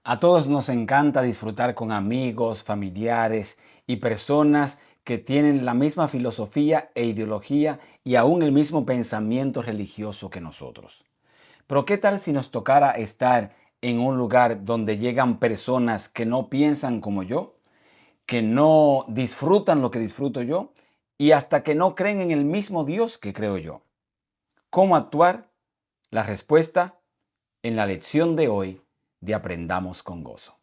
A todos nos encanta disfrutar con amigos, familiares y personas que tienen la misma filosofía e ideología y aún el mismo pensamiento religioso que nosotros. Pero ¿qué tal si nos tocara estar en un lugar donde llegan personas que no piensan como yo, que no disfrutan lo que disfruto yo y hasta que no creen en el mismo Dios que creo yo? ¿Cómo actuar? La respuesta en la lección de hoy de Aprendamos con Gozo.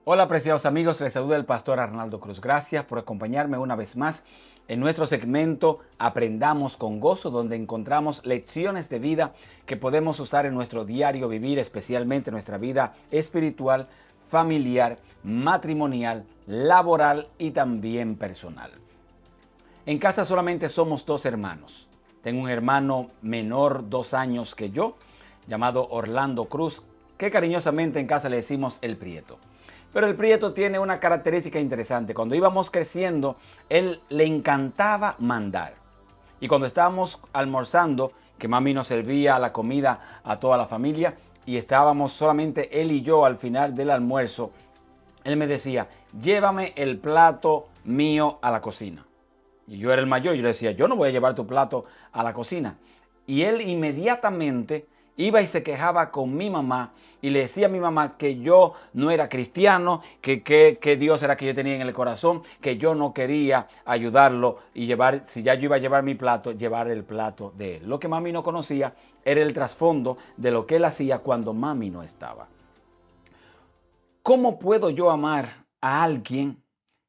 Hola, apreciados amigos, les saluda el pastor Arnaldo Cruz. Gracias por acompañarme una vez más en nuestro segmento Aprendamos con Gozo, donde encontramos lecciones de vida que podemos usar en nuestro diario vivir, especialmente en nuestra vida espiritual, familiar, matrimonial, laboral y también personal. En casa solamente somos dos hermanos. Tengo un hermano menor 2 años que yo, llamado Orlando Cruz, que cariñosamente en casa le decimos el Prieto. Pero el Prieto tiene una característica interesante. Cuando íbamos creciendo, él le encantaba mandar. Y cuando estábamos almorzando, que mami nos servía la comida a toda la familia y estábamos solamente él y yo al final del almuerzo, él me decía: llévame el plato mío a la cocina. Y yo era el mayor, yo le decía: yo no voy a llevar tu plato a la cocina. Y él inmediatamente iba y se quejaba con mi mamá y le decía a mi mamá que yo no era cristiano, que Dios era que yo tenía en el corazón, que yo no quería ayudarlo y llevar, si ya yo iba a llevar mi plato, llevar el plato de él. Lo que mami no conocía era el trasfondo de lo que él hacía cuando mami no estaba. ¿Cómo puedo yo amar a alguien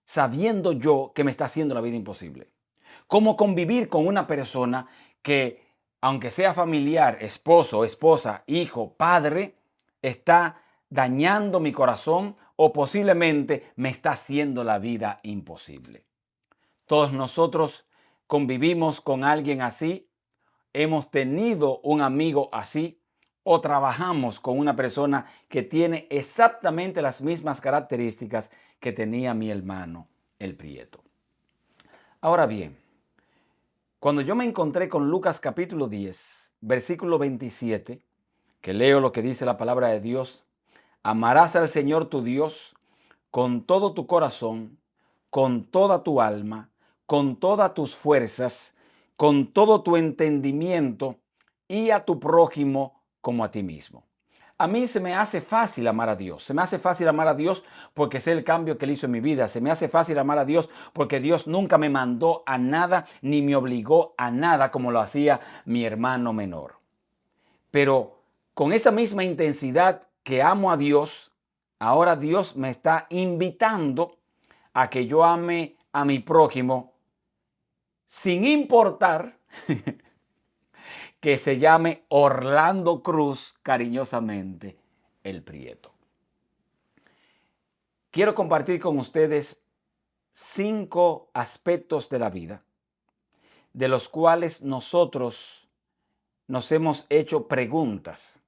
sabiendo yo que me está haciendo la vida imposible? ¿Cómo convivir con una persona que, aunque sea familiar, esposo, esposa, hijo, padre, está dañando mi corazón o posiblemente me está haciendo la vida imposible? Todos nosotros convivimos con alguien así, hemos tenido un amigo así o trabajamos con una persona que tiene exactamente las mismas características que tenía mi hermano, el Prieto. Ahora bien, cuando yo me encontré con Lucas capítulo 10, versículo 27, que leo lo que dice la palabra de Dios: amarás al Señor tu Dios con todo tu corazón, con toda tu alma, con todas tus fuerzas, con todo tu entendimiento, y a tu prójimo como a ti mismo. A mí se me hace fácil amar a Dios. Se me hace fácil amar a Dios porque sé el cambio que Él hizo en mi vida. Se me hace fácil amar a Dios porque Dios nunca me mandó a nada ni me obligó a nada como lo hacía mi hermano menor. Pero con esa misma intensidad que amo a Dios, ahora Dios me está invitando a que yo ame a mi prójimo sin importar que se llame Orlando Cruz, cariñosamente el Prieto. Quiero compartir con ustedes 5 aspectos de la vida de los cuales nosotros nos hemos hecho preguntas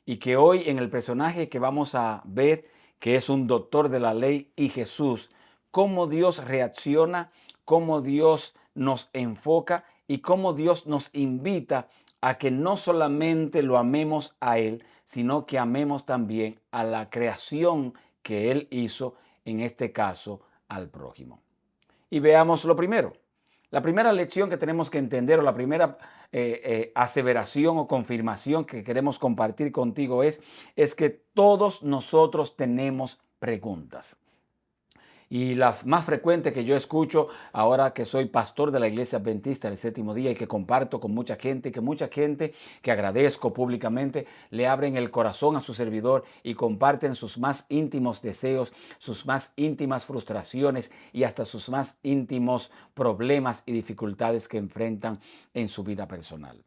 y que hoy en el personaje que vamos a ver, que es un doctor de la ley y Jesús, cómo Dios reacciona, cómo Dios nos enfoca y cómo Dios nos invita a que no solamente lo amemos a Él, sino que amemos también a la creación que Él hizo, en este caso al prójimo. Y veamos lo primero. La primera lección que tenemos que entender, o la primera aseveración o confirmación que queremos compartir contigo es que todos nosotros tenemos preguntas. Y la más frecuente que yo escucho ahora que soy pastor de la Iglesia Adventista del Séptimo Día y que comparto con mucha gente, que agradezco públicamente, le abren el corazón a su servidor y comparten sus más íntimos deseos, sus más íntimas frustraciones y hasta sus más íntimos problemas y dificultades que enfrentan en su vida personal.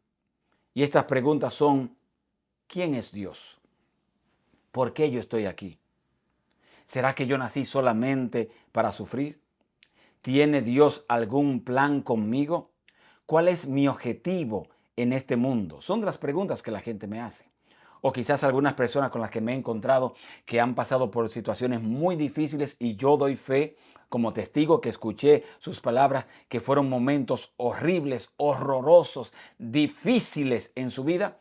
Y estas preguntas son: ¿quién es Dios? ¿Por qué yo estoy aquí? ¿Será que yo nací solamente para sufrir? ¿Tiene Dios algún plan conmigo? ¿Cuál es mi objetivo en este mundo? Son de las preguntas que la gente me hace. O quizás algunas personas con las que me he encontrado que han pasado por situaciones muy difíciles y yo doy fe como testigo que escuché sus palabras, que fueron momentos horribles, horrorosos, difíciles en su vida.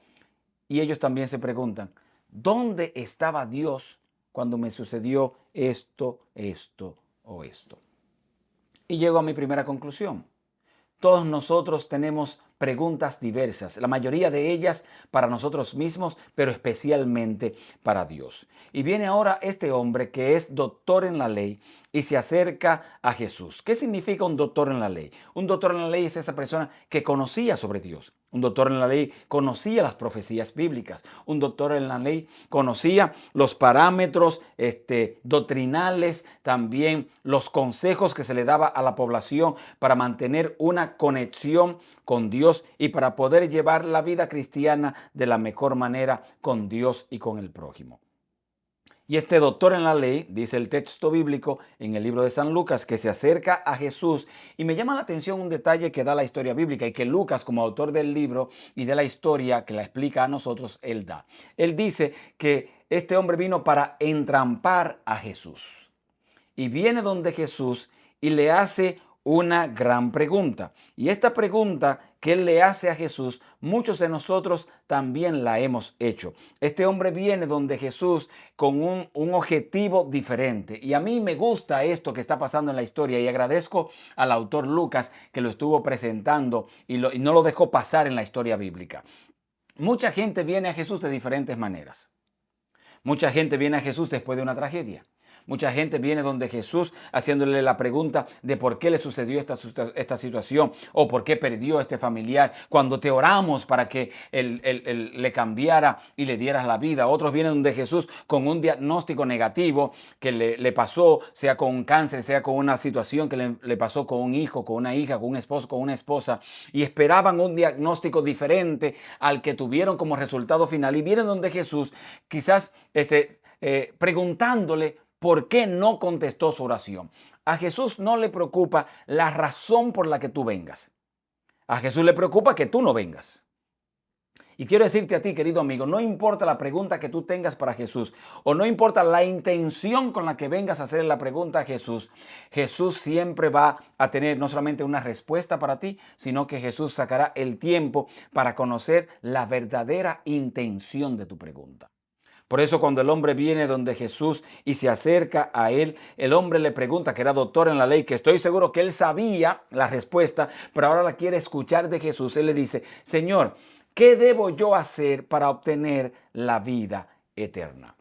Y ellos también se preguntan, ¿dónde estaba Dios cuando me sucedió esto o esto? Y llego a mi primera conclusión. Todos nosotros tenemos preguntas diversas, la mayoría de ellas para nosotros mismos, pero especialmente para Dios. Y viene ahora este hombre que es doctor en la ley y se acerca a Jesús. ¿Qué significa un doctor en la ley? Un doctor en la ley es esa persona que conocía sobre Dios. Un doctor en la ley conocía las profecías bíblicas. Un doctor en la ley conocía los parámetros doctrinales, también los consejos que se le daba a la población para mantener una conexión con Dios y para poder llevar la vida cristiana de la mejor manera con Dios y con el prójimo. Y este doctor en la ley, dice el texto bíblico en el libro de San Lucas, que se acerca a Jesús. Y me llama la atención un detalle que da la historia bíblica y que Lucas, como autor del libro y de la historia que la explica a nosotros, él da. Él dice que este hombre vino para entrampar a Jesús. Y viene donde Jesús y le hace una gran pregunta. Y esta pregunta que él le hace a Jesús, muchos de nosotros también la hemos hecho. Este hombre viene donde Jesús con un objetivo diferente. Y a mí me gusta esto que está pasando en la historia y agradezco al autor Lucas que lo estuvo presentando y no lo dejó pasar en la historia bíblica. Mucha gente viene a Jesús de diferentes maneras. Mucha gente viene a Jesús después de una tragedia. Mucha gente viene donde Jesús haciéndole la pregunta de por qué le sucedió esta situación o por qué perdió a este familiar. Cuando te oramos para que él le cambiara y le dieras la vida. Otros vienen donde Jesús con un diagnóstico negativo que le pasó, sea con un cáncer, sea con una situación que le pasó con un hijo, con una hija, con un esposo, con una esposa. Y esperaban un diagnóstico diferente al que tuvieron como resultado final. Y vienen donde Jesús quizás preguntándole por qué no contestó su oración. A Jesús no le preocupa la razón por la que tú vengas. A Jesús le preocupa que tú no vengas. Y quiero decirte a ti, querido amigo, no importa la pregunta que tú tengas para Jesús o no importa la intención con la que vengas a hacer la pregunta a Jesús, Jesús siempre va a tener no solamente una respuesta para ti, sino que Jesús sacará el tiempo para conocer la verdadera intención de tu pregunta. Por eso cuando el hombre viene donde Jesús y se acerca a él, el hombre le pregunta, que era doctor en la ley, que estoy seguro que él sabía la respuesta, pero ahora la quiere escuchar de Jesús. Él le dice, Señor, ¿qué debo yo hacer para obtener la vida eterna?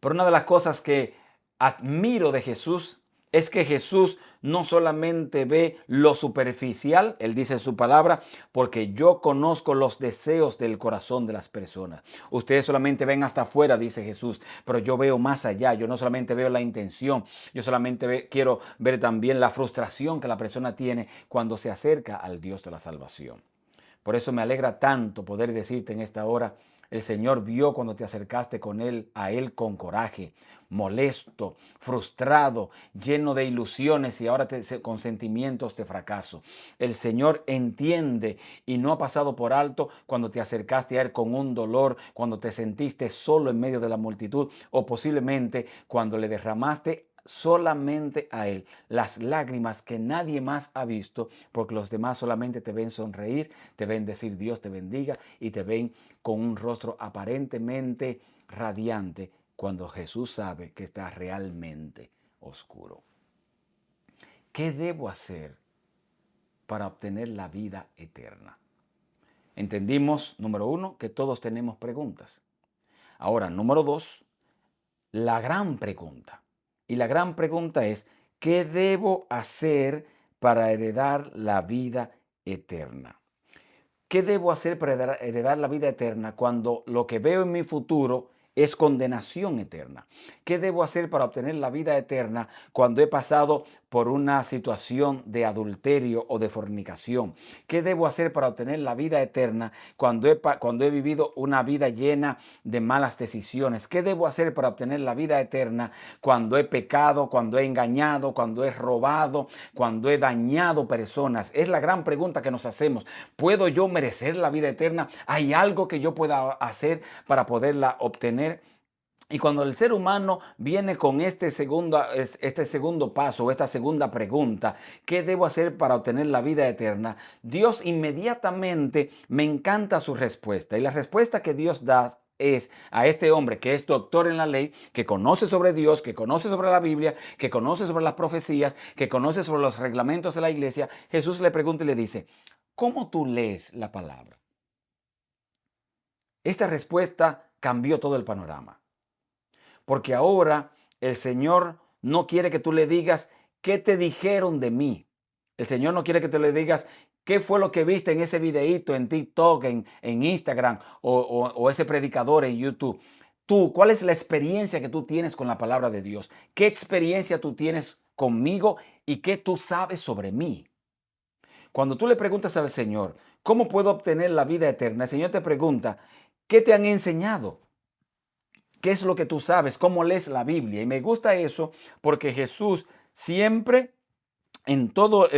Pero una de las cosas que admiro de Jesús es que Jesús no solamente ve lo superficial, él dice en su palabra, porque yo conozco los deseos del corazón de las personas. Ustedes solamente ven hasta afuera, dice Jesús, pero yo veo más allá. Yo no solamente veo la intención, yo solamente quiero ver también la frustración que la persona tiene cuando se acerca al Dios de la salvación. Por eso me alegra tanto poder decirte en esta hora, el Señor vio cuando te acercaste a Él con coraje, molesto, frustrado, lleno de ilusiones y ahora con sentimientos de fracaso. El Señor entiende y no ha pasado por alto cuando te acercaste a Él con un dolor, cuando te sentiste solo en medio de la multitud o posiblemente cuando le derramaste solamente a Él las lágrimas que nadie más ha visto, porque los demás solamente te ven sonreír, te ven decir Dios te bendiga y te ven con un rostro aparentemente radiante cuando Jesús sabe que está realmente oscuro. ¿Qué debo hacer para obtener la vida eterna? Entendimos, número uno, que todos tenemos preguntas. Ahora, número dos, la gran pregunta. Y la gran pregunta es, ¿qué debo hacer para heredar la vida eterna? ¿Qué debo hacer para heredar la vida eterna cuando lo que veo en mi futuro es condenación eterna? ¿Qué debo hacer para obtener la vida eterna cuando he pasado por una situación de adulterio o de fornicación? ¿Qué debo hacer para obtener la vida eterna cuando he vivido una vida llena de malas decisiones? ¿Qué debo hacer para obtener la vida eterna cuando he pecado, cuando he engañado, cuando he robado, cuando he dañado personas? Es la gran pregunta que nos hacemos. ¿Puedo yo merecer la vida eterna? ¿Hay algo que yo pueda hacer para poderla obtener? Y cuando el ser humano viene con este segundo paso, esta segunda pregunta, ¿qué debo hacer para obtener la vida eterna? Dios inmediatamente, me encanta su respuesta. Y la respuesta que Dios da es a este hombre que es doctor en la ley, que conoce sobre Dios, que conoce sobre la Biblia, que conoce sobre las profecías, que conoce sobre los reglamentos de la iglesia. Jesús le pregunta y le dice, ¿cómo tú lees la palabra? Esta respuesta cambió todo el panorama. Porque ahora el Señor no quiere que tú le digas qué te dijeron de mí. El Señor no quiere que tú le digas qué fue lo que viste en ese videíto en TikTok, en Instagram o ese predicador en YouTube. Tú, ¿cuál es la experiencia que tú tienes con la palabra de Dios? ¿Qué experiencia tú tienes conmigo y qué tú sabes sobre mí? Cuando tú le preguntas al Señor, ¿cómo puedo obtener la vida eterna? El Señor te pregunta, ¿qué te han enseñado? ¿Qué es lo que tú sabes? ¿Cómo lees la Biblia? Y me gusta eso porque Jesús siempre, en todo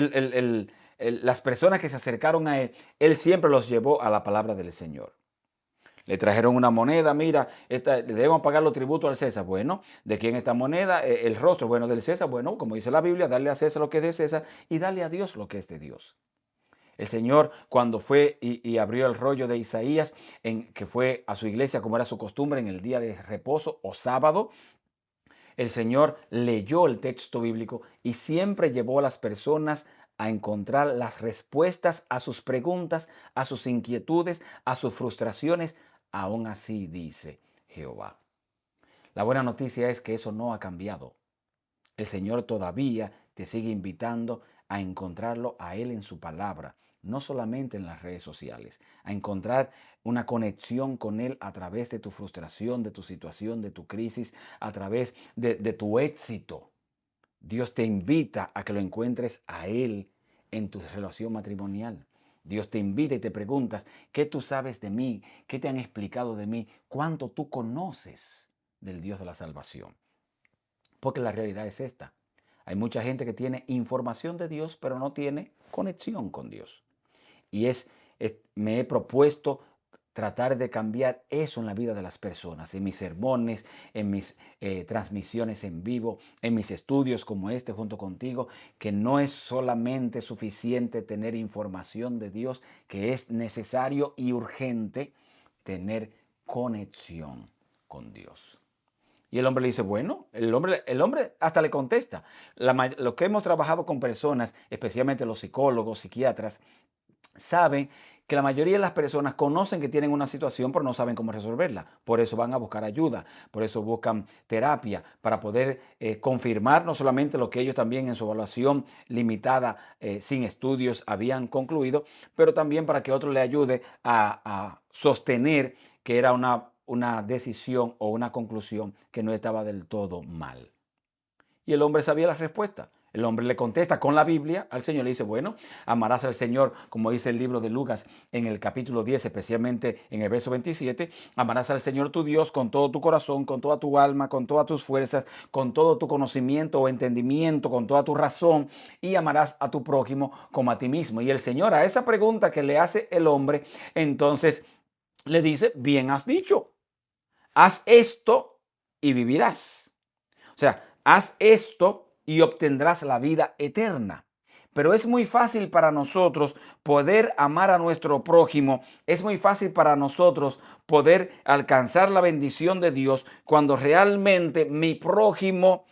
las personas que se acercaron a él siempre los llevó a la palabra del Señor. Le trajeron una moneda, mira, le debemos pagar los tributos al César. Bueno, ¿de quién esta moneda? El rostro, bueno, del César. Bueno, como dice la Biblia, darle a César lo que es de César y darle a Dios lo que es de Dios. El Señor, cuando fue y abrió el rollo de Isaías, que fue a su iglesia como era su costumbre en el día de reposo o sábado, el Señor leyó el texto bíblico y siempre llevó a las personas a encontrar las respuestas a sus preguntas, a sus inquietudes, a sus frustraciones. Aún así, dice Jehová. La buena noticia es que eso no ha cambiado. El Señor todavía te sigue invitando a encontrarlo a Él en su palabra, no solamente en las redes sociales, a encontrar una conexión con Él a través de tu frustración, de tu situación, de tu crisis, a través de tu éxito. Dios te invita a que lo encuentres a Él en tu relación matrimonial. Dios te invita y te preguntas, ¿qué tú sabes de mí? ¿Qué te han explicado de mí? ¿Cuánto tú conoces del Dios de la salvación? Porque la realidad es esta. Hay mucha gente que tiene información de Dios, pero no tiene conexión con Dios. Y me he propuesto tratar de cambiar eso en la vida de las personas, en mis sermones, en mis transmisiones en vivo, en mis estudios como este junto contigo, que no es solamente suficiente tener información de Dios, que es necesario y urgente tener conexión con Dios. Y el hombre le dice, bueno, el hombre hasta le contesta. Lo que hemos trabajado con personas, especialmente los psicólogos, psiquiatras, saben que la mayoría de las personas conocen que tienen una situación, pero no saben cómo resolverla. Por eso van a buscar ayuda, por eso buscan terapia, para poder confirmar no solamente lo que ellos también en su evaluación limitada, sin estudios, habían concluido, pero también para que otro le ayude a sostener que era una decisión o una conclusión que no estaba del todo mal. Y el hombre sabía la respuesta. El hombre le contesta con la Biblia al Señor. Le dice, bueno, amarás al Señor, como dice el libro de Lucas en el capítulo 10, especialmente en el verso 27. Amarás al Señor tu Dios con todo tu corazón, con toda tu alma, con todas tus fuerzas, con todo tu conocimiento o entendimiento, con toda tu razón. Y amarás a tu prójimo como a ti mismo. Y el Señor, a esa pregunta que le hace el hombre, entonces le dice, bien has dicho. Haz esto y vivirás. O sea, haz esto y obtendrás la vida eterna. Pero es muy fácil para nosotros poder amar a nuestro prójimo. Es muy fácil para nosotros poder alcanzar la bendición de Dios cuando realmente mi prójimo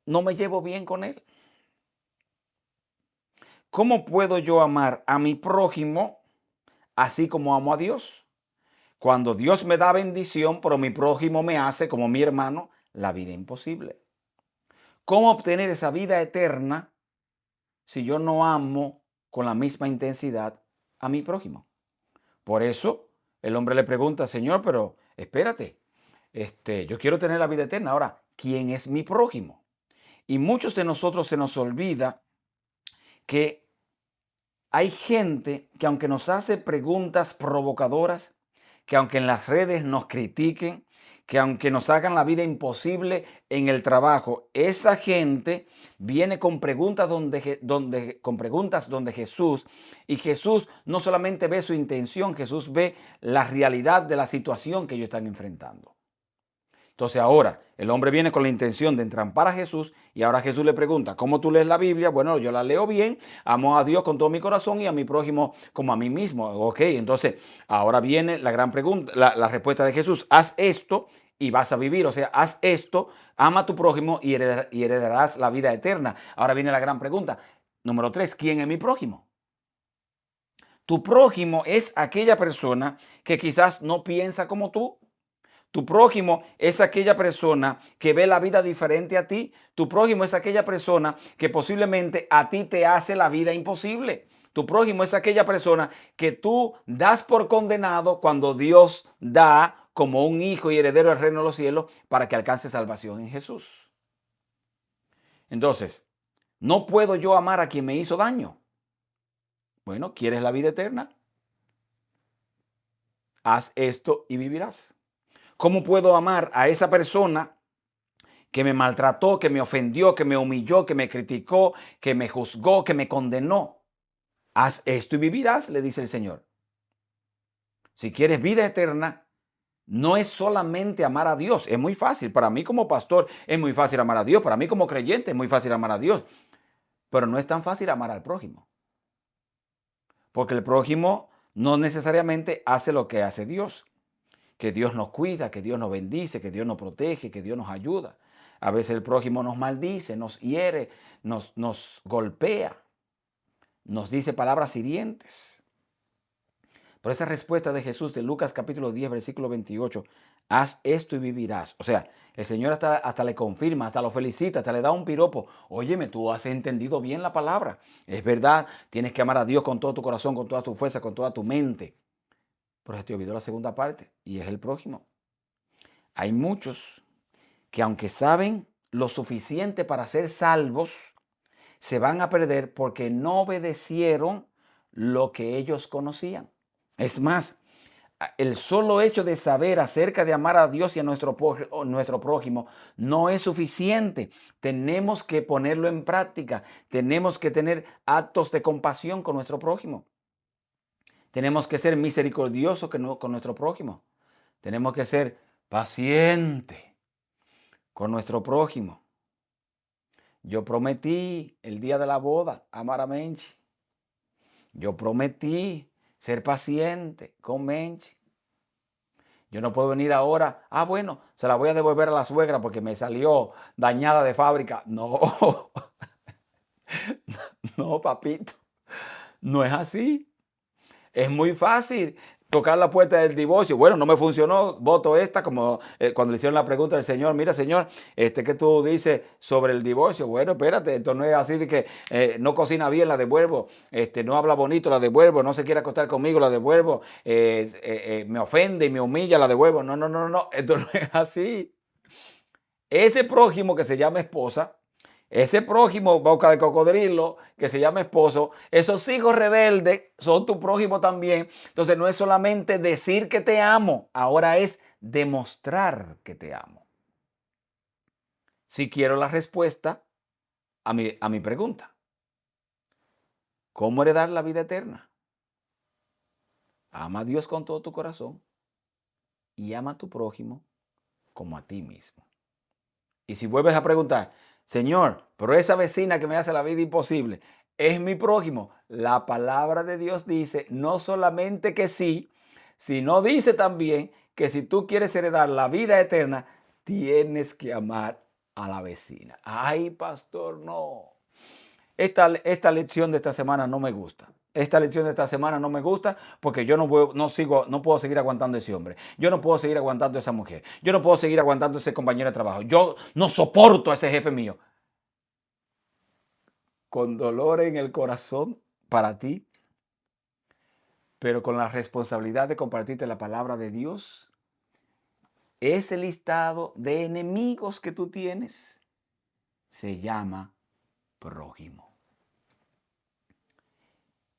no me llevo bien con él. ¿Cómo puedo yo amar a mi prójimo así como amo a Dios? Cuando Dios me da bendición, pero mi prójimo me hace, como mi hermano, la vida imposible. ¿Cómo obtener esa vida eterna si yo no amo con la misma intensidad a mi prójimo? Por eso el hombre le pregunta, Señor, pero espérate, yo quiero tener la vida eterna. Ahora, ¿quién es mi prójimo? Y muchos de nosotros se nos olvida que hay gente que aunque nos hace preguntas provocadoras, que aunque en las redes nos critiquen, que aunque nos hagan la vida imposible en el trabajo, esa gente viene con preguntas con preguntas donde Jesús, y Jesús no solamente ve su intención, Jesús ve la realidad de la situación que ellos están enfrentando. Entonces ahora el hombre viene con la intención de entrampar a Jesús y ahora Jesús le pregunta, ¿cómo tú lees la Biblia? Bueno, yo la leo bien, amo a Dios con todo mi corazón y a mi prójimo como a mí mismo. Ok, entonces ahora viene la gran pregunta, la respuesta de Jesús, haz esto y vas a vivir, o sea, haz esto, ama a tu prójimo y heredarás la vida eterna. Ahora viene la gran pregunta. Número 3, ¿quién es mi prójimo? Tu prójimo es aquella persona que quizás no piensa como tú. Tu prójimo es aquella persona que ve la vida diferente a ti. Tu prójimo es aquella persona que posiblemente a ti te hace la vida imposible. Tu prójimo es aquella persona que tú das por condenado cuando Dios da como un hijo y heredero del reino de los cielos para que alcance salvación en Jesús. Entonces, no puedo yo amar a quien me hizo daño. Bueno, ¿quieres la vida eterna? Haz esto y vivirás. ¿Cómo puedo amar a esa persona que me maltrató, que me ofendió, que me humilló, que me criticó, que me juzgó, que me condenó? Haz esto y vivirás, le dice el Señor. Si quieres vida eterna, no es solamente amar a Dios. Es muy fácil. Para mí como pastor es muy fácil amar a Dios. Para mí como creyente es muy fácil amar a Dios. Pero no es tan fácil amar al prójimo. Porque el prójimo no necesariamente hace lo que hace Dios. Que Dios nos cuida, que Dios nos bendice, que Dios nos protege, que Dios nos ayuda. A veces el prójimo nos maldice, nos hiere, nos golpea, nos dice palabras hirientes. Pero esa respuesta de Jesús de Lucas capítulo 10, versículo 28, haz esto y vivirás. O sea, el Señor hasta le confirma, hasta lo felicita, hasta le da un piropo. Óyeme, tú has entendido bien la palabra. Es verdad, tienes que amar a Dios con todo tu corazón, con toda tu fuerza, con toda tu mente. Pero se te olvidó la segunda parte y es el prójimo. Hay muchos que aunque saben lo suficiente para ser salvos, se van a perder porque no obedecieron lo que ellos conocían. Es más, el solo hecho de saber acerca de amar a Dios y a nuestro prójimo no es suficiente. Tenemos que ponerlo en práctica. Tenemos que tener actos de compasión con nuestro prójimo. Tenemos que ser misericordiosos con nuestro prójimo. Tenemos que ser pacientes con nuestro prójimo. Yo prometí el día de la boda amar a Menchi. Yo prometí ser paciente con Menchi. Yo no puedo venir ahora, bueno, se la voy a devolver a la suegra porque me salió dañada de fábrica. No, no, papito, no es así. Es muy fácil tocar la puerta del divorcio. Bueno, no me funcionó, voto esta, como cuando le hicieron la pregunta al Señor, mira Señor, ¿qué tú dices sobre el divorcio? Bueno, espérate, esto no es así de que no cocina bien, la devuelvo, no habla bonito, la devuelvo, no se quiere acostar conmigo, la devuelvo, me ofende y me humilla, la devuelvo. No, no, no, no, esto no es así. Ese prójimo que se llama esposa, ese prójimo boca de cocodrilo que se llama esposo, esos hijos rebeldes son tu prójimo también. Entonces no es solamente decir que te amo, ahora es demostrar que te amo. Si quiero la respuesta a mi pregunta, ¿cómo heredar la vida eterna? Ama a Dios con todo tu corazón y ama a tu prójimo como a ti mismo. Y si vuelves a preguntar, Señor, pero esa vecina que me hace la vida imposible, ¿es mi prójimo? La palabra de Dios dice no solamente que sí, sino dice también que si tú quieres heredar la vida eterna, tienes que amar a la vecina. Ay, pastor, no. Esta lección de esta semana no me gusta. Esta lección de esta semana no me gusta porque yo no puedo seguir aguantando a ese hombre. Yo no puedo seguir aguantando a esa mujer. Yo no puedo seguir aguantando a ese compañero de trabajo. Yo no soporto a ese jefe mío. Con dolor en el corazón para ti, pero con la responsabilidad de compartirte la palabra de Dios, ese listado de enemigos que tú tienes, se llama prójimo.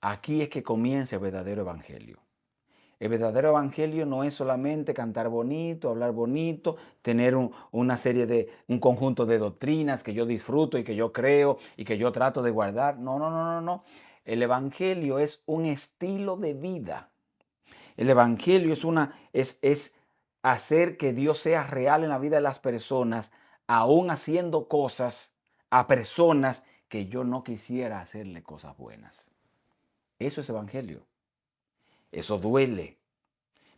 Aquí es que comienza el verdadero evangelio. El verdadero evangelio no es solamente cantar bonito, hablar bonito, tener un conjunto de doctrinas que yo disfruto y que yo creo y que yo trato de guardar. No, no, no, no, no. El evangelio es un estilo de vida. El evangelio es hacer que Dios sea real en la vida de las personas, aún haciendo cosas a personas que yo no quisiera hacerle cosas buenas. Eso es evangelio. Eso duele.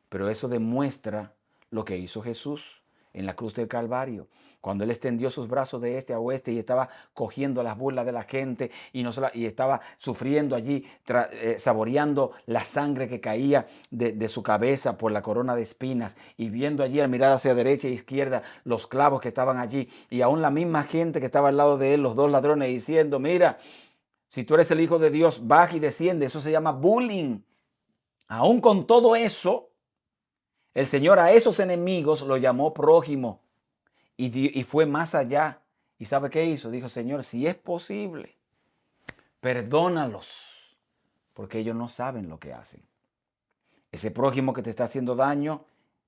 Pero eso demuestra lo que hizo Jesús en la cruz del Calvario, cuando Él extendió sus brazos de este a oeste y estaba cogiendo las burlas de la gente y estaba sufriendo allí, saboreando la sangre que caía de su cabeza por la corona de espinas y viendo allí al mirar hacia derecha e izquierda los clavos que estaban allí y aún la misma gente que estaba al lado de Él, los dos ladrones, diciendo, mira, si tú eres el Hijo de Dios, baja y desciende. Eso se llama bullying. Aún con todo eso, el Señor a esos enemigos lo llamó prójimo y fue más allá. ¿Y sabe qué hizo? Dijo, Señor, si es posible, perdónalos, porque ellos no saben lo que hacen. Ese prójimo que te está haciendo daño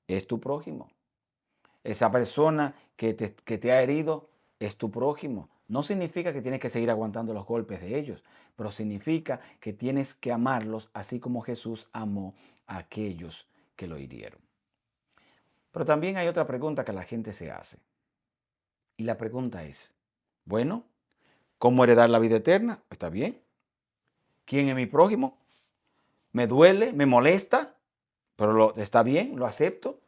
es tu prójimo. Esa persona que te ha herido es tu prójimo. No significa que tienes que seguir aguantando los golpes de ellos, pero significa que tienes que amarlos así como Jesús amó a aquellos que lo hirieron. Pero también hay otra pregunta que la gente se hace. Y la pregunta es, bueno, ¿cómo heredar la vida eterna? Está bien. ¿Quién es mi prójimo? Me duele, me molesta, pero está bien, lo acepto.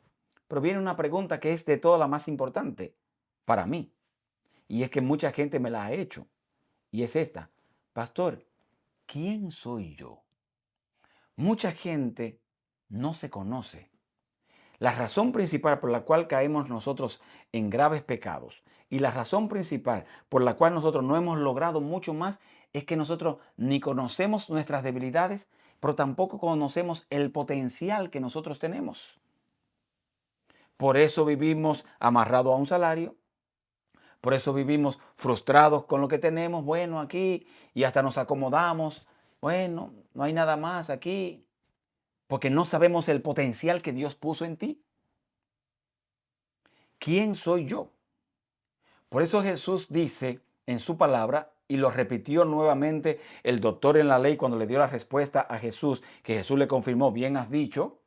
Pero viene una pregunta que es de todas la más importante para mí. Y es que mucha gente me la ha hecho. Y es esta. Pastor, ¿quién soy yo? Mucha gente no se conoce. La razón principal por la cual caemos nosotros en graves pecados y la razón principal por la cual nosotros no hemos logrado mucho más es que nosotros ni conocemos nuestras debilidades, pero tampoco conocemos el potencial que nosotros tenemos. Por eso vivimos amarrados a un salario, por eso vivimos frustrados con lo que tenemos, bueno, aquí, y hasta nos acomodamos, bueno, no hay nada más aquí, porque no sabemos el potencial que Dios puso en ti. ¿Quién soy yo? Por eso Jesús dice en su palabra, y lo repitió nuevamente el doctor en la ley cuando le dio la respuesta a Jesús, que Jesús le confirmó, bien has dicho.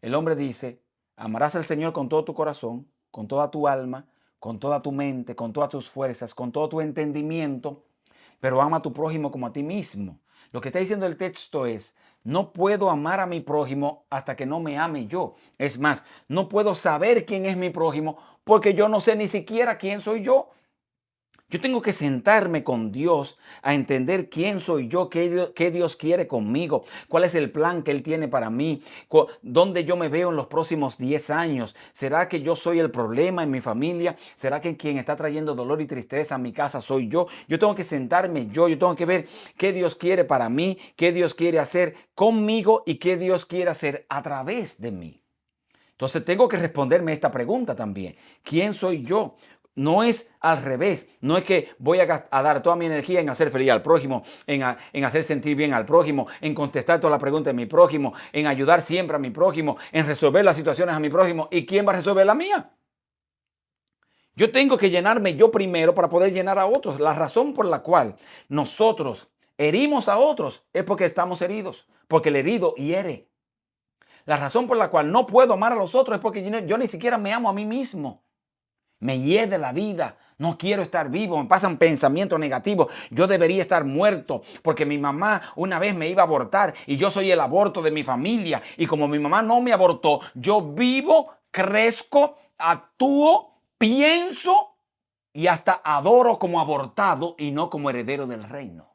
El hombre dice, amarás al Señor con todo tu corazón, con toda tu alma, con toda tu mente, con todas tus fuerzas, con todo tu entendimiento, pero ama a tu prójimo como a ti mismo. Lo que está diciendo el texto es, no puedo amar a mi prójimo hasta que no me ame yo. Es más, no puedo saber quién es mi prójimo porque yo no sé ni siquiera quién soy yo. Yo tengo que sentarme con Dios a entender quién soy yo, qué Dios quiere conmigo, cuál es el plan que Él tiene para mí, dónde yo me veo en los próximos 10 años. ¿Será que yo soy el problema en mi familia? ¿Será que quien está trayendo dolor y tristeza a mi casa soy yo? Yo tengo que sentarme yo tengo que ver qué Dios quiere para mí, qué Dios quiere hacer conmigo y qué Dios quiere hacer a través de mí. Entonces tengo que responderme esta pregunta también. ¿Quién soy yo? No es al revés, no es que voy a dar toda mi energía en hacer feliz al prójimo, en hacer sentir bien al prójimo, en contestar todas las preguntas de mi prójimo, en ayudar siempre a mi prójimo, en resolver las situaciones a mi prójimo. ¿Y quién va a resolver la mía? Yo tengo que llenarme yo primero para poder llenar a otros. La razón por la cual nosotros herimos a otros es porque estamos heridos, porque el herido hiere. La razón por la cual no puedo amar a los otros es porque yo ni siquiera me amo a mí mismo. Me hiede la vida, no quiero estar vivo, me pasan pensamientos negativos, yo debería estar muerto porque mi mamá una vez me iba a abortar y yo soy el aborto de mi familia y como mi mamá no me abortó, yo vivo, crezco, actúo, pienso y hasta adoro como abortado y no como heredero del reino.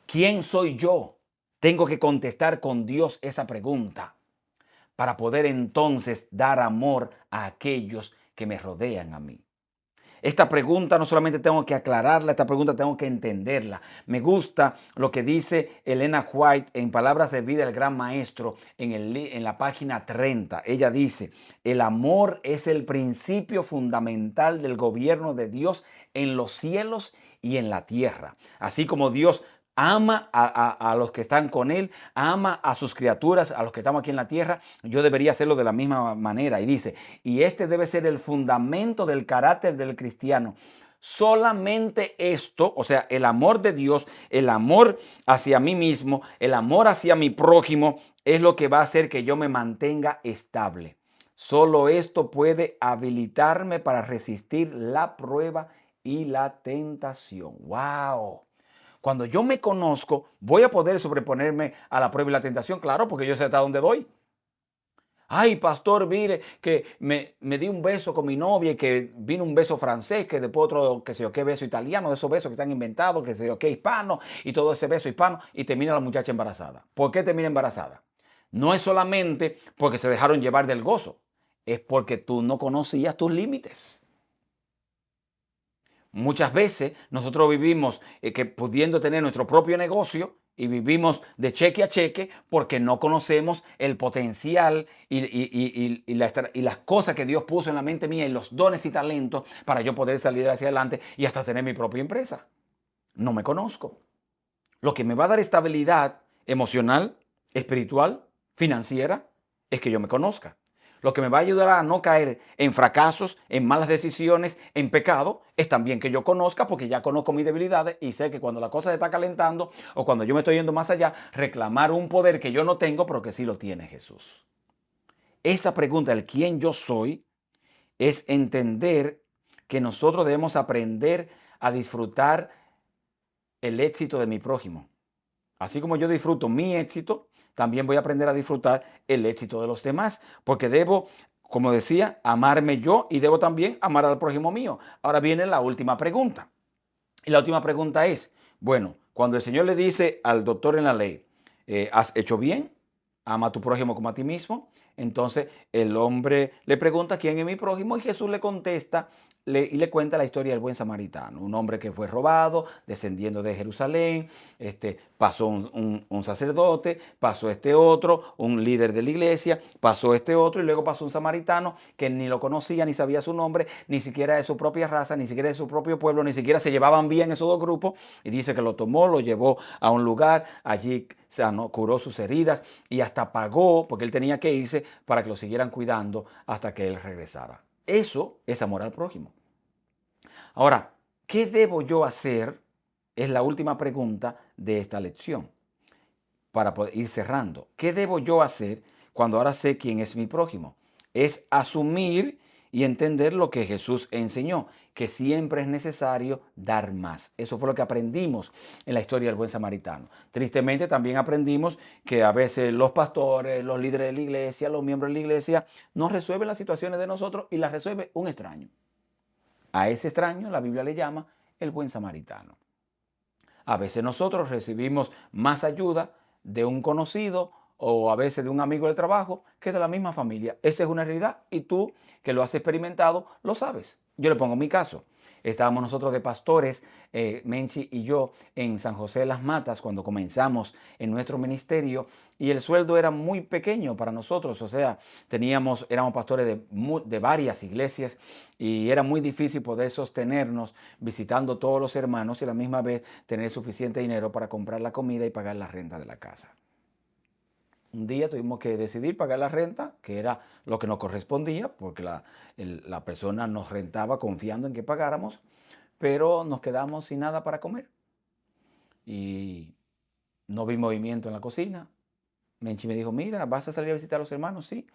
¿Quién soy yo? Tengo que contestar con Dios esa pregunta para poder entonces dar amor a aquellos que me rodean a mí. Esta pregunta no solamente tengo que aclararla, esta pregunta tengo que entenderla. Me gusta lo que dice Elena White en Palabras de Vida, el Gran Maestro, en la página 30. Ella dice, el amor es el principio fundamental del gobierno de Dios en los cielos y en la tierra. Así como Dios ama a los que están con Él, ama a sus criaturas, a los que estamos aquí en la tierra, yo debería hacerlo de la misma manera. Y dice, y este debe ser el fundamento del carácter del cristiano. Solamente esto, o sea, el amor de Dios, el amor hacia mí mismo, el amor hacia mi prójimo, es lo que va a hacer que yo me mantenga estable. Solo esto puede habilitarme para resistir la prueba y la tentación. ¡Wow! Cuando yo me conozco, voy a poder sobreponerme a la prueba y la tentación, claro, porque yo sé hasta dónde doy. Ay, pastor, mire, que me di un beso con mi novia y que vino un beso francés, que después otro, que sé yo, qué beso italiano, de esos besos que están inventados, que sé yo, qué hispano, y todo ese beso hispano, y termina la muchacha embarazada. ¿Por qué termina embarazada? No es solamente porque se dejaron llevar del gozo, es porque tú no conocías tus límites. Muchas veces nosotros vivimos que pudiendo tener nuestro propio negocio y vivimos de cheque a cheque porque no conocemos el potencial y las cosas que Dios puso en la mente mía y los dones y talentos para yo poder salir hacia adelante y hasta tener mi propia empresa. No me conozco. Lo que me va a dar estabilidad emocional, espiritual, financiera, es que yo me conozca. Lo que me va a ayudar a no caer en fracasos, en malas decisiones, en pecado, es también que yo conozca, porque ya conozco mis debilidades y sé que cuando la cosa se está calentando o cuando yo me estoy yendo más allá, reclamar un poder que yo no tengo, pero que sí lo tiene Jesús. Esa pregunta, el quién yo soy, es entender que nosotros debemos aprender a disfrutar el éxito de mi prójimo. Así como yo disfruto mi éxito, también voy a aprender a disfrutar el éxito de los demás, porque debo, como decía, amarme yo y debo también amar al prójimo mío. Ahora viene la última pregunta. Y la última pregunta es, bueno, cuando el Señor le dice al doctor en la ley, ¿has hecho bien? Ama a tu prójimo como a ti mismo. Entonces el hombre le pregunta quién es mi prójimo y Jesús le contesta y le cuenta la historia del buen samaritano, un hombre que fue robado, descendiendo de Jerusalén, pasó un sacerdote, pasó este otro, un líder de la iglesia, pasó este otro y luego pasó un samaritano que ni lo conocía, ni sabía su nombre, ni siquiera de su propia raza, ni siquiera de su propio pueblo, ni siquiera se llevaban bien esos dos grupos y dice que lo tomó, lo llevó a un lugar, allí sanó, curó sus heridas y hasta pagó, porque él tenía que irse, para que lo siguieran cuidando hasta que él regresara. Eso es amor al prójimo. Ahora, ¿qué debo yo hacer? Es la última pregunta de esta lección para poder ir cerrando. ¿Qué debo yo hacer cuando ahora sé quién es mi prójimo? Es asumir y entender lo que Jesús enseñó, que siempre es necesario dar más. Eso fue lo que aprendimos en la historia del buen samaritano. Tristemente también aprendimos que a veces los pastores, los líderes de la iglesia, los miembros de la iglesia no resuelven las situaciones de nosotros y las resuelve un extraño. A ese extraño la Biblia le llama el buen samaritano. A veces nosotros recibimos más ayuda de un conocido o a veces de un amigo del trabajo que de la misma familia. Esa es una realidad y tú que lo has experimentado lo sabes. Yo le pongo mi caso. Estábamos nosotros de pastores, Menchi y yo, en San José de las Matas cuando comenzamos en nuestro ministerio y el sueldo era muy pequeño para nosotros. O sea, éramos pastores de varias iglesias y era muy difícil poder sostenernos visitando todos los hermanos y a la misma vez tener suficiente dinero para comprar la comida y pagar la renta de la casa. Un día tuvimos que decidir pagar la renta, que era lo que nos correspondía, porque la persona nos rentaba confiando en que pagáramos, pero nos quedamos sin nada para comer. Y no vi movimiento en la cocina. Menchi me dijo, mira, ¿vas a salir a visitar a los hermanos? Sí.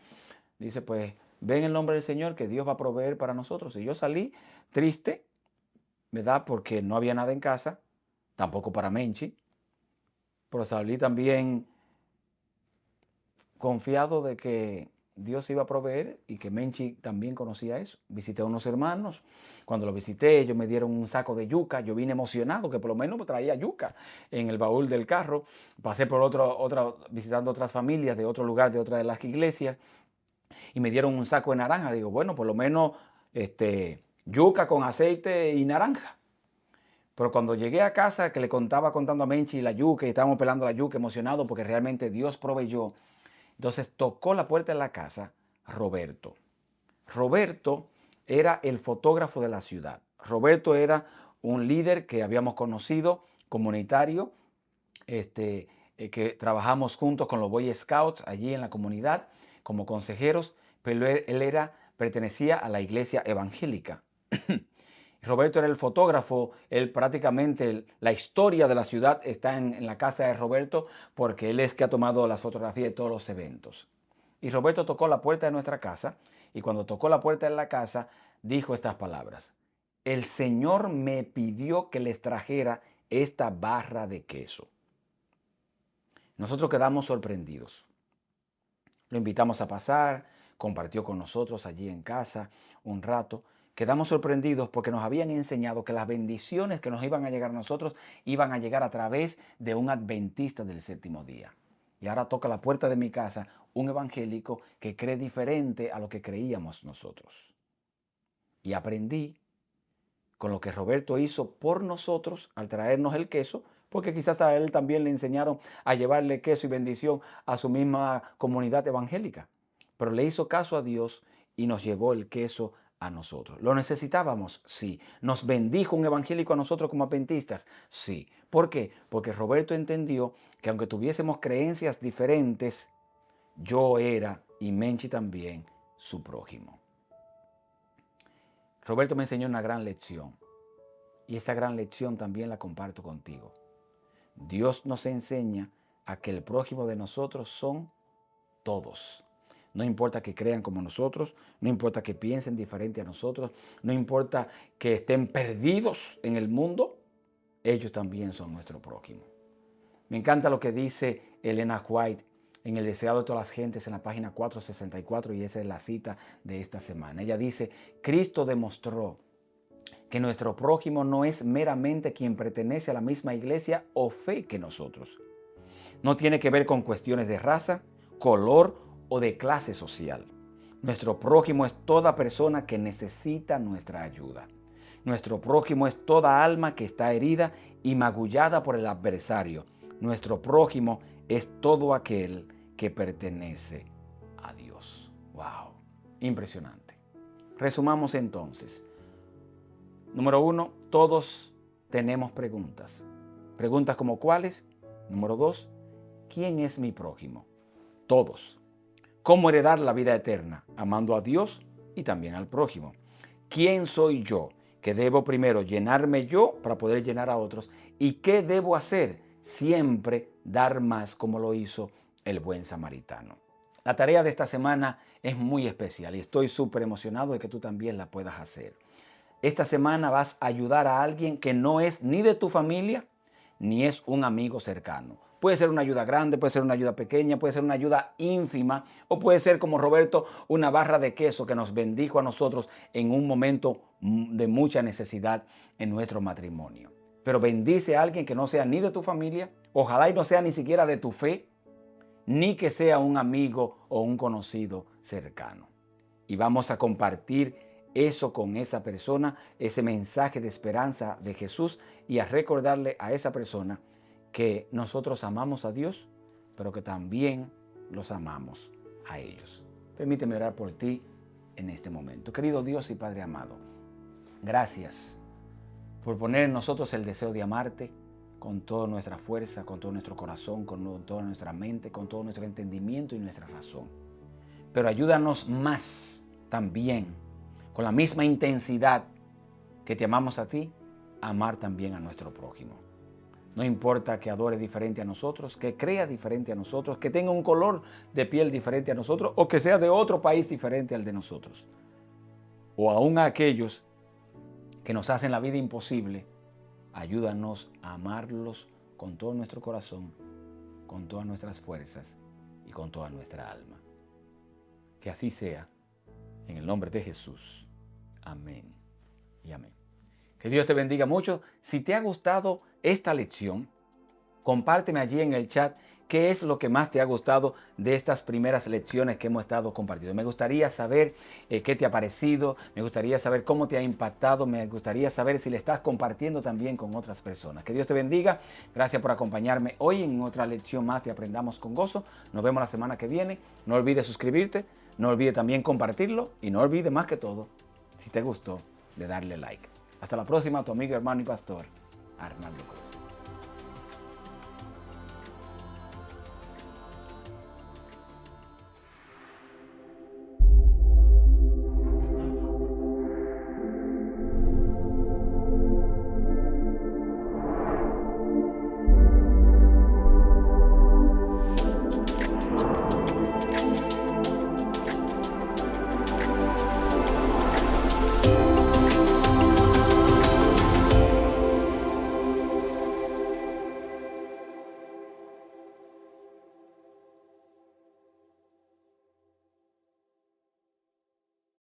Dice, pues ven en el nombre del Señor que Dios va a proveer para nosotros. Y yo salí triste, ¿verdad? Porque no había nada en casa, tampoco para Menchi, pero salí también confiado de que Dios iba a proveer y que Menchi también conocía eso. Visité a unos hermanos. Cuando los visité, ellos me dieron un saco de yuca. Yo vine emocionado, que por lo menos traía yuca en el baúl del carro. Pasé por visitando otras familias de otro lugar, de otra de las iglesias, y me dieron un saco de naranja. Digo, bueno, por lo menos yuca con aceite y naranja. Pero cuando llegué a casa, que le contando a Menchi la yuca y estábamos pelando la yuca emocionado porque realmente Dios proveyó. Entonces tocó la puerta de la casa Roberto. Roberto era el fotógrafo de la ciudad. Roberto era un líder que habíamos conocido, comunitario, que trabajamos juntos con los Boy Scouts allí en la comunidad como consejeros, pero pertenecía a la iglesia evangélica. Roberto era el fotógrafo, él prácticamente, la historia de la ciudad está en la casa de Roberto porque él es que ha tomado las fotografías de todos los eventos. Y Roberto tocó la puerta de nuestra casa y cuando tocó la puerta de la casa dijo estas palabras: el Señor me pidió que les trajera esta barra de queso. Nosotros quedamos sorprendidos. Lo invitamos a pasar, compartió con nosotros allí en casa un rato. Quedamos sorprendidos porque nos habían enseñado que las bendiciones que nos iban a llegar a nosotros iban a llegar a través de un adventista del séptimo día. Y ahora toca la puerta de mi casa un evangélico que cree diferente a lo que creíamos nosotros. Y aprendí con lo que Roberto hizo por nosotros al traernos el queso, porque quizás a él también le enseñaron a llevarle queso y bendición a su misma comunidad evangélica. Pero le hizo caso a Dios y nos llevó el queso a nosotros. ¿Lo necesitábamos? Sí. ¿Nos bendijo un evangélico a nosotros como adventistas? Sí. ¿Por qué? Porque Roberto entendió que aunque tuviésemos creencias diferentes, yo era, y Menchi también, su prójimo. Roberto me enseñó una gran lección y esa gran lección también la comparto contigo. Dios nos enseña a que el prójimo de nosotros son todos. No importa que crean como nosotros, no importa que piensen diferente a nosotros, no importa que estén perdidos en el mundo, ellos también son nuestro prójimo. Me encanta lo que dice Elena White en El deseado de todas las gentes en la página 464 y esa es la cita de esta semana. Ella dice: Cristo demostró que nuestro prójimo no es meramente quien pertenece a la misma iglesia o fe que nosotros. No tiene que ver con cuestiones de raza, color o de clase social. Nuestro prójimo es toda persona que necesita nuestra ayuda. Nuestro prójimo es toda alma que está herida y magullada por el adversario. Nuestro prójimo es todo aquel que pertenece a Dios. ¡Wow! Impresionante. Resumamos entonces. Número 1, todos tenemos preguntas. Preguntas como ¿cuáles? Número 2, ¿quién es mi prójimo? Todos. ¿Cómo heredar la vida eterna? Amando a Dios y también al prójimo. ¿Quién soy yo? Que debo primero llenarme yo para poder llenar a otros. ¿Y qué debo hacer? Siempre dar más como lo hizo el buen samaritano. La tarea de esta semana es muy especial y estoy súper emocionado de que tú también la puedas hacer. Esta semana vas a ayudar a alguien que no es ni de tu familia ni es un amigo cercano. Puede ser una ayuda grande, puede ser una ayuda pequeña, puede ser una ayuda ínfima o puede ser como Roberto, una barra de queso que nos bendijo a nosotros en un momento de mucha necesidad en nuestro matrimonio. Pero bendice a alguien que no sea ni de tu familia, ojalá y no sea ni siquiera de tu fe, ni que sea un amigo o un conocido cercano. Y vamos a compartir eso con esa persona, ese mensaje de esperanza de Jesús y a recordarle a esa persona que nosotros amamos a Dios, pero que también los amamos a ellos. Permíteme orar por ti en este momento. Querido Dios y Padre amado, gracias por poner en nosotros el deseo de amarte con toda nuestra fuerza, con todo nuestro corazón, con toda nuestra mente, con todo nuestro entendimiento y nuestra razón. Pero ayúdanos más también, con la misma intensidad que te amamos a ti, amar también a nuestro prójimo. No importa que adore diferente a nosotros, que crea diferente a nosotros, que tenga un color de piel diferente a nosotros o que sea de otro país diferente al de nosotros. O aún a aquellos que nos hacen la vida imposible, ayúdanos a amarlos con todo nuestro corazón, con todas nuestras fuerzas y con toda nuestra alma. Que así sea, en el nombre de Jesús. Amén y amén. Que Dios te bendiga mucho. Si te ha gustado esta lección, Compárteme allí en el chat qué es lo que más te ha gustado de estas primeras lecciones que hemos estado compartiendo. Me gustaría saber qué te ha parecido, me gustaría saber cómo te ha impactado, me gustaría saber si le estás compartiendo también con otras personas. Que Dios te bendiga. Gracias por acompañarme hoy en otra lección más de Aprendamos con Gozo. Nos vemos la semana que viene. No olvides suscribirte, no olvides también compartirlo y no olvides más que todo, si te gustó, de darle like. Hasta la próxima, tu amigo, hermano y pastor, Arnaldo Cruz.